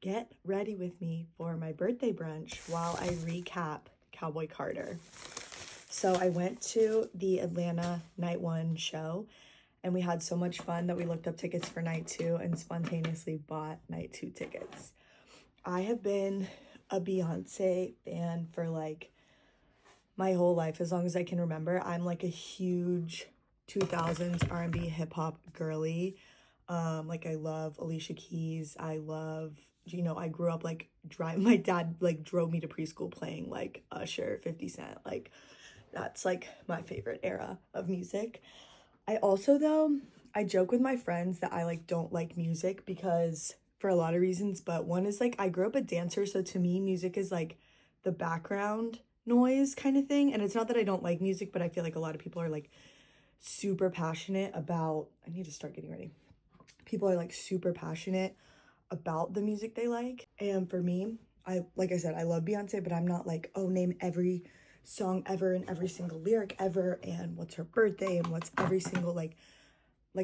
get ready with me for my birthday brunch while I recap Cowboy Carter. So I went to the Atlanta Night 1 show and we had so much fun that we looked up tickets for night 2 and spontaneously bought night 2 tickets. I have been a Beyonce fan for like my whole life, as long as I can remember. I'm like a huge 2000s R&B hip hop girly. Like I love Alicia Keys. I love, I grew up like my dad like drove me to preschool playing like Usher, 50 Cent. Like that's like my favorite era of music. I also though, I joke with my friends that I like don't like music because for a lot of reasons, but one is like I grew up a dancer, so to me music is like the background noise kind of thing. And it's not that I don't like music, but I feel like a lot of people are like super passionate about, I need to start getting ready. People are like super passionate about the music they like. And for me, like I said, I love Beyonce, but I'm not like, oh, name every song ever and every single lyric ever and what's her birthday and what's every single like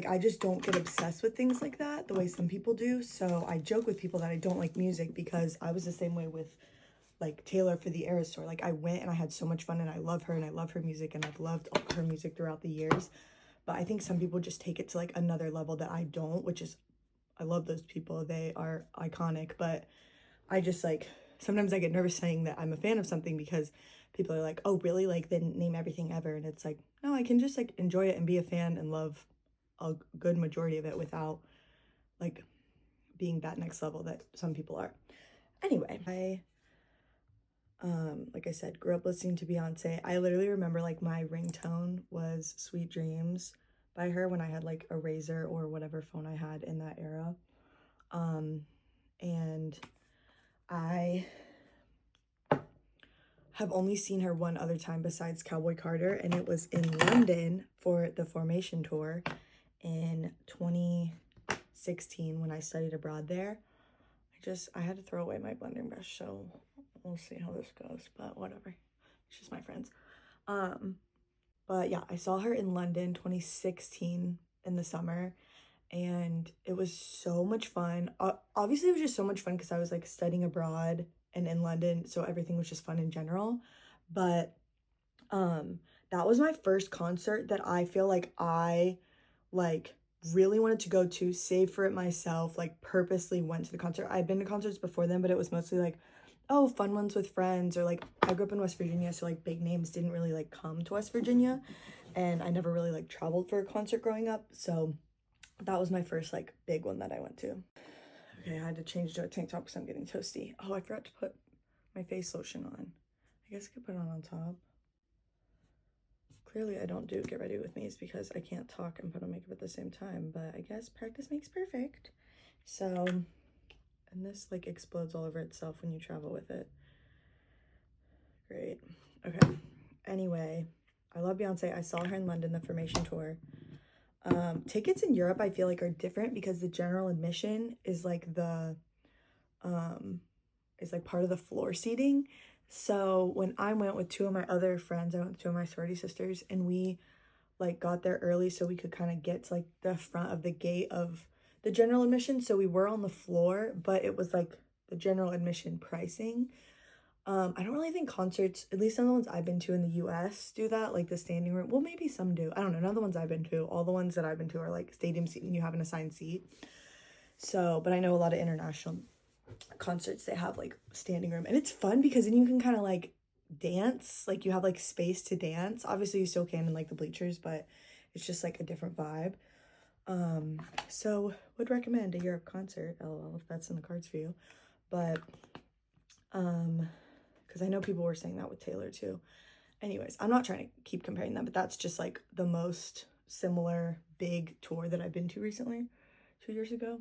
I just don't get obsessed with things like that the way some people do. So I joke with people that I don't like music because I was the same way with like Taylor for the Eras Tour. Like I went and I had so much fun and I love her and I love her music and I've loved all her music throughout the years. But I think some people just take it to like another level that I don't, which is, I love those people. They are iconic, but I just like, sometimes I get nervous saying that I'm a fan of something because people are like, oh really? Like then name everything ever. And it's like, no, I can just like enjoy it and be a fan and love a good majority of it without like being that next level that some people are. Anyway, like I said, grew up listening to Beyonce. I literally remember like my ringtone was Sweet Dreams by her when I had like a Razor or whatever phone I had in that era. And I have only seen her one other time besides Cowboy Carter, and it was in London for the Formation Tour in 2016 when I studied abroad there. I had to throw away my blending brush, so we'll see how this goes, but whatever. It's just my friends. But yeah, I saw her in London 2016 in the summer, and it was so much fun. Obviously, it was just so much fun because I was like studying abroad and in London, so everything was just fun in general. But that was my first concert that I feel like I like really wanted to go to, save for it myself, like purposely went to the concert. I've been to concerts before then, but it was mostly like, oh, fun ones with friends, or like I grew up in West Virginia, so like big names didn't really like come to West Virginia, and I never really like traveled for a concert growing up, so that was my first like big one that I went to. Okay, I had to change to a tank top because I'm getting toasty. Oh, I forgot to put my face lotion on. I guess I could put it on top. Clearly I don't do get ready with me is because I can't talk and put on makeup at the same time, but I guess practice makes perfect. So, and this like explodes all over itself when you travel with it. Great. Okay. Anyway, I love Beyonce. I saw her in London, the Formation Tour. Tickets in Europe I feel like are different because the general admission is like is like part of the floor seating. So when I went with two of my other friends, I went with two of my sorority sisters, and we like got there early so we could kind of get to like the front of the gate of the general admission. So we were on the floor, but it was like the general admission pricing. I don't really think concerts, at least some of the ones I've been to in the US, do that, like the standing room. Well, maybe some do. I don't know. None of the ones I've been to. All the ones that I've been to are like stadium seat and you have an assigned seat. So, but I know a lot of international concerts, they have like standing room, and it's fun because then you can kind of like dance, like you have like space to dance. Obviously you still can in like the bleachers, but it's just like a different vibe. So would recommend a Europe concert, lol, if that's in the cards for you. But because I know people were saying that with Taylor too. Anyways, I'm not trying to keep comparing them, but that's just like the most similar big tour that I've been to recently, 2 years ago.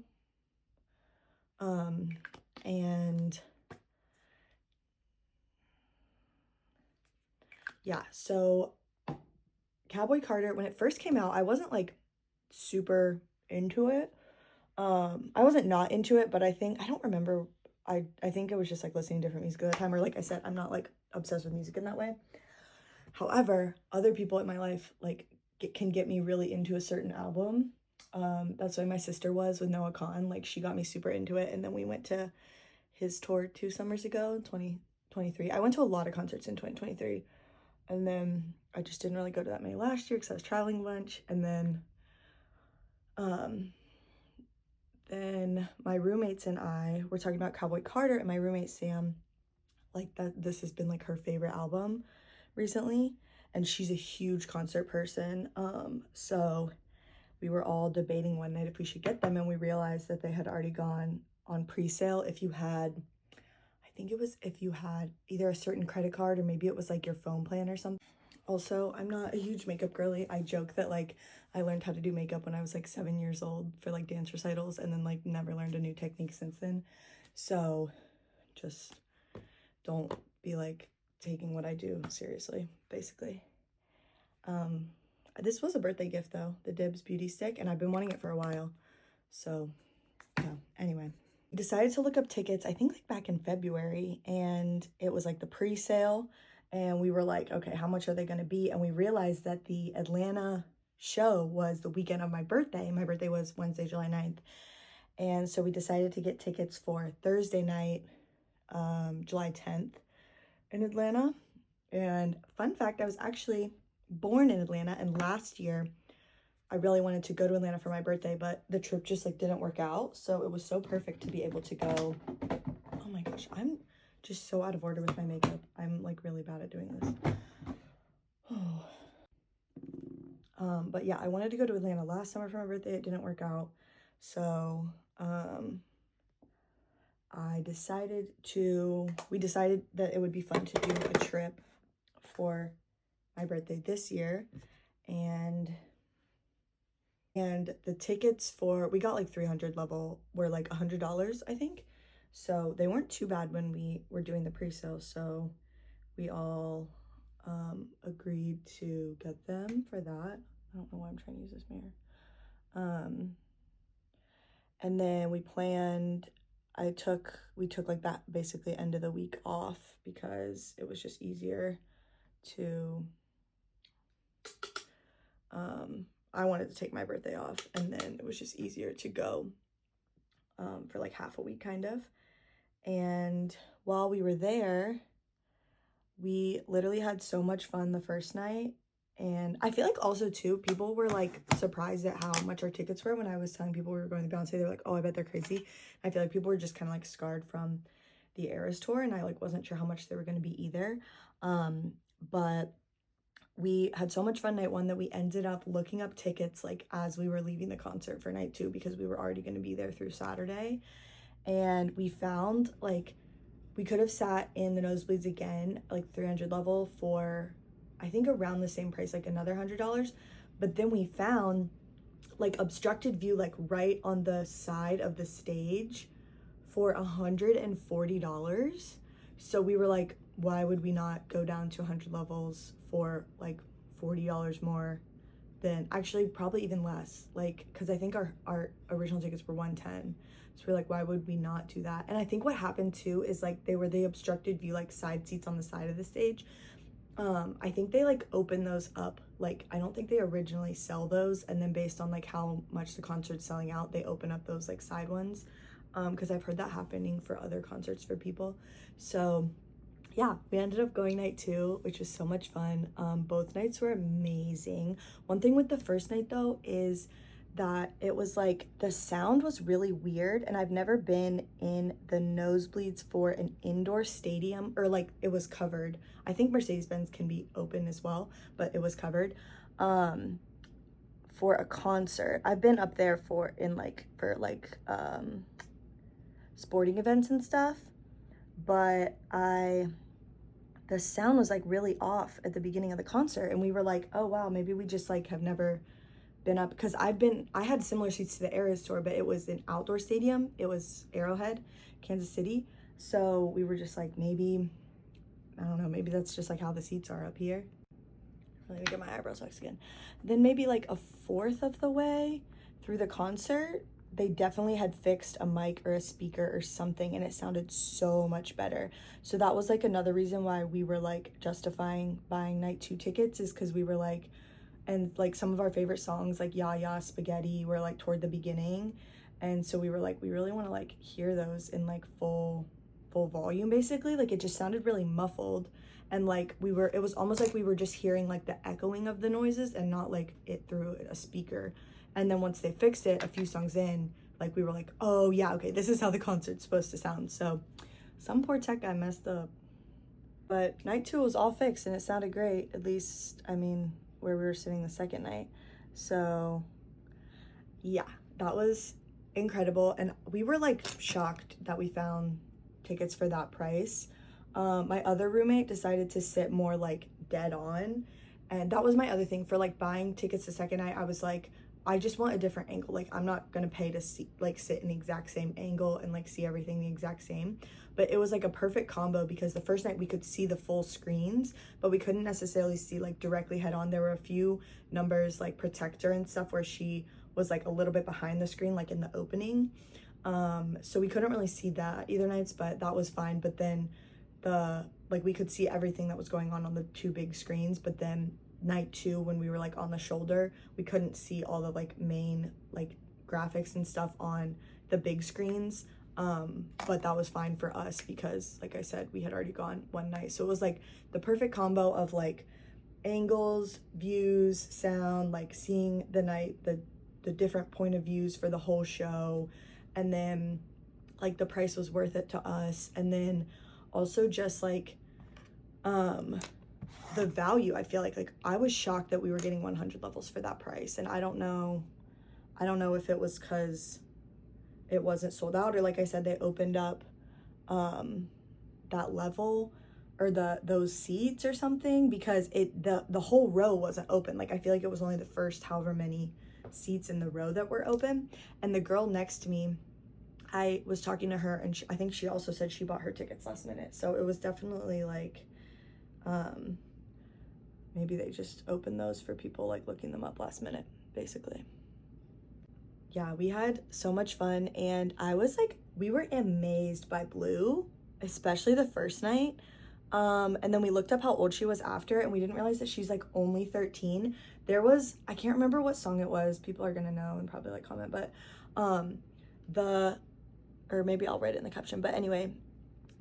And yeah, so Cowboy Carter, when it first came out, I wasn't like super into it. I wasn't not into it, but I don't remember. I think I was just like listening to different music at the time, or like I said, I'm not like obsessed with music in that way. However, other people in my life like can get me really into a certain album. That's why my sister was with Noah Khan. Like, she got me super into it. And then we went to his tour 2 summers ago, 2023. I went to a lot of concerts in 2023. And then I just didn't really go to that many last year because I was traveling a bunch. And then my roommates and I were talking about Cowboy Carter, and my roommate Sam, like, this has been like her favorite album recently, and she's a huge concert person. So we were all debating one night if we should get them, and we realized that they had already gone on pre-sale if you had, I think it was if you had either a certain credit card or maybe it was like your phone plan or something. Also, I'm not a huge makeup girly. I joke that like I learned how to do makeup when I was like 7 years old for like dance recitals, and then like never learned a new technique since then. So just don't be like taking what I do seriously, basically. This was a birthday gift though, the Dibs beauty stick, and I've been wanting it for a while. So yeah, anyway. Decided to look up tickets, I think like back in February, and it was like the pre-sale, and we were like, okay, how much are they gonna be? And we realized that the Atlanta show was the weekend of my birthday. My birthday was Wednesday, July 9th. And so we decided to get tickets for Thursday night, July 10th in Atlanta. And fun fact, I was actually born in Atlanta, and last year I really wanted to go to Atlanta for my birthday, but the trip just like didn't work out. So it was so perfect to be able to go. Oh my gosh, I'm just so out of order with my makeup. I'm like really bad at doing this. Oh. But yeah, I wanted to go to Atlanta last summer for my birthday. It didn't work out. So we decided that it would be fun to do a trip for my birthday this year. And the tickets we got like 300 level were like $100, I think. So they weren't too bad when we were doing the pre-sale. So we all agreed to get them for that. I don't know why I'm trying to use this mirror. And then we took like that basically end of the week off because it was just easier to, I wanted to take my birthday off, and then it was just easier to go for like half a week kind of. And while we were there, we literally had so much fun the first night. And I feel like also too, people were like surprised at how much our tickets were when I was telling people we were going to Beyonce. They were like, oh, I bet they're crazy. I feel like people were just kind of like scarred from the Eras tour, and I like wasn't sure how much they were going to be either. But we had so much fun night one that we ended up looking up tickets like as we were leaving the concert for night two, because we were already going to be there through Saturday. And we found like we could have sat in the nosebleeds again, like 300 level for I think around the same price, like another $100. But then we found like obstructed view, like right on the side of the stage for $140. So we were like, why would we not go down to 100 levels for like $40 more than, actually probably even less, like, because I think our original tickets were 110. So we're like, why would we not do that? And I think what happened too is like they were the obstructed view, like side seats on the side of the stage. I think they like open those up, like I don't think they originally sell those, and then based on like how much the concert's selling out, they open up those like side ones, because I've heard that happening for other concerts for people. So yeah, we ended up going night two, which was so much fun. Both nights were amazing. One thing with the first night though is that it was like the sound was really weird, and I've never been in the nosebleeds for an indoor stadium, or like it was covered. I think Mercedes-Benz can be open as well, but it was covered for a concert. I've been up there for sporting events and stuff, but the sound was like really off at the beginning of the concert, and we were like, oh wow, maybe we just like have never been up, because I had similar seats to the Eras tour, but it was an outdoor stadium. It was Arrowhead, Kansas City. So we were just like, maybe, I don't know, maybe that's just like how the seats are up here. Let me get my eyebrows waxed again. Then maybe like a fourth of the way through the concert, they definitely had fixed a mic or a speaker or something, and it sounded so much better. So that was like another reason why we were like justifying buying night two tickets, is because we were like, and like some of our favorite songs like Ya Ya Spaghetti were like toward the beginning, and so we were like, we really want to like hear those in like full volume basically. Like it just sounded really muffled, and like it was almost like we were just hearing like the echoing of the noises and not like it through a speaker. And then once they fixed it a few songs in, like we were like, oh yeah, okay, this is how the concert's supposed to sound. So some poor tech guy messed up, but night 2 was all fixed and it sounded great, at least I mean where we were sitting the second night. So yeah, that was incredible, and we were like shocked that we found tickets for that price. My other roommate decided to sit more like dead on, and that was my other thing for like buying tickets the second night. I was like, I just want a different angle. Like I'm not gonna pay to see like sit in the exact same angle and like see everything the exact same. But it was like a perfect combo because the first night we could see the full screens, but we couldn't necessarily see like directly head on. There were a few numbers like Protector and stuff where she was like a little bit behind the screen, like in the opening. So we couldn't really see that either nights, but that was fine. But then we could see everything that was going on the 2 big screens. But then night 2, when we were like on the shoulder, we couldn't see all the like main like graphics and stuff on the big screens. But that was fine for us because like I said, we had already gone one night. So it was like the perfect combo of like angles, views, sound, like seeing the night, the different point of views for the whole show. And then like the price was worth it to us. And then also just like the value, I feel like I was shocked that we were getting 100 levels for that price. And I don't know if it was because it wasn't sold out, or like I said, they opened up that level or those seats or something, because the whole row wasn't open. Like I feel like it was only the first however many seats in the row that were open. And the girl next to me, I was talking to her, and I think she also said she bought her tickets last minute. So it was definitely like maybe they just opened those for people like looking them up last minute basically. Yeah, we had so much fun, and I was like, we were amazed by Blue, especially the first night. And then we looked up how old she was after, and we didn't realize that she's like only 13. I can't remember what song it was. People are gonna know and probably like comment, but or maybe I'll write it in the caption. But anyway,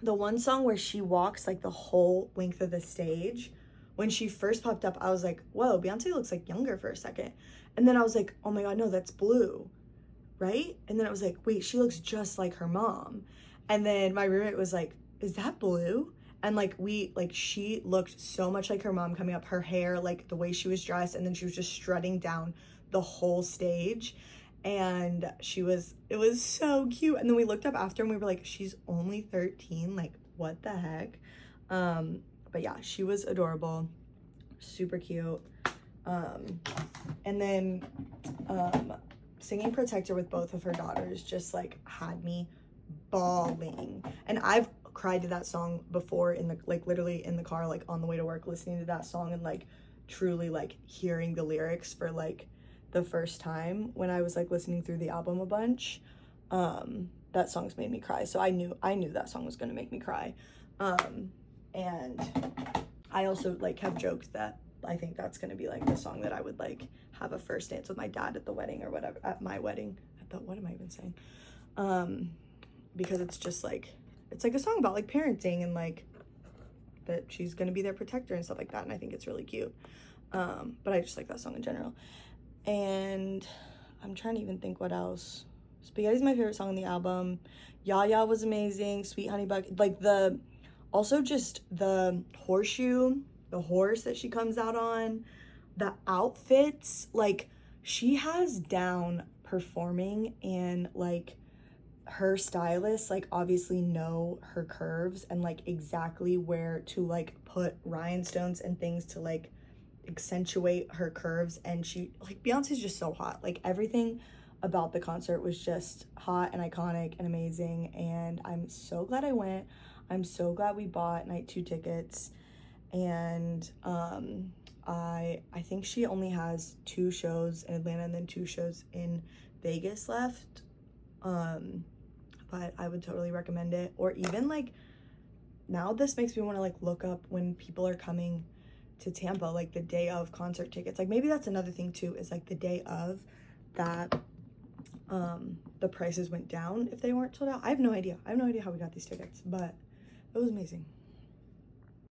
the one song where she walks like the whole length of the stage, when she first popped up, I was like, whoa, Beyonce looks like younger for a second. And then I was like, oh my God, no, that's Blue, right? And then I was like, wait, she looks just like her mom. And then my roommate was like, is that Blue? And like she looked so much like her mom coming up, her hair, like the way she was dressed, and then she was just strutting down the whole stage. And it was so cute. And then we looked up after and we were like, she's only 13, like what the heck? But yeah, she was adorable, super cute. And then singing Protector with both of her daughters just like had me bawling. And I've cried to that song before in the literally in the car, like on the way to work, listening to that song and like truly like hearing the lyrics for like the first time when I was like listening through the album a bunch. That song's made me cry, so I knew that song was gonna make me cry. And I also like have joked that I think that's gonna be like the song that I would like have a first dance with my dad at the wedding or whatever, at my wedding, what am I even saying? Because it's just like, it's like a song about like parenting and like that she's gonna be their protector and stuff like that, and I think it's really cute. But I just like that song in general. And I'm trying to even think what else. Spaghetti's my favorite song on the album. Ya Ya was amazing. Sweet Honey Bucket, like also just the horseshoe, the horse that she comes out on, the outfits, like she has down performing, and like her stylists like obviously know her curves and like exactly where to like put rhinestones and things to like accentuate her curves. And she like, Beyonce's just so hot. Like everything about the concert was just hot and iconic and amazing, and I'm so glad I went. I'm so glad we bought night 2 tickets. And I think she only has 2 shows in Atlanta and then 2 shows in Vegas left. But I would totally recommend it. Or even like now this makes me want to like look up when people are coming to Tampa, like the day of concert tickets. Like maybe that's another thing too, is like the day of that the prices went down if they weren't sold out. I have no idea. I have no idea how we got these tickets, but it was amazing.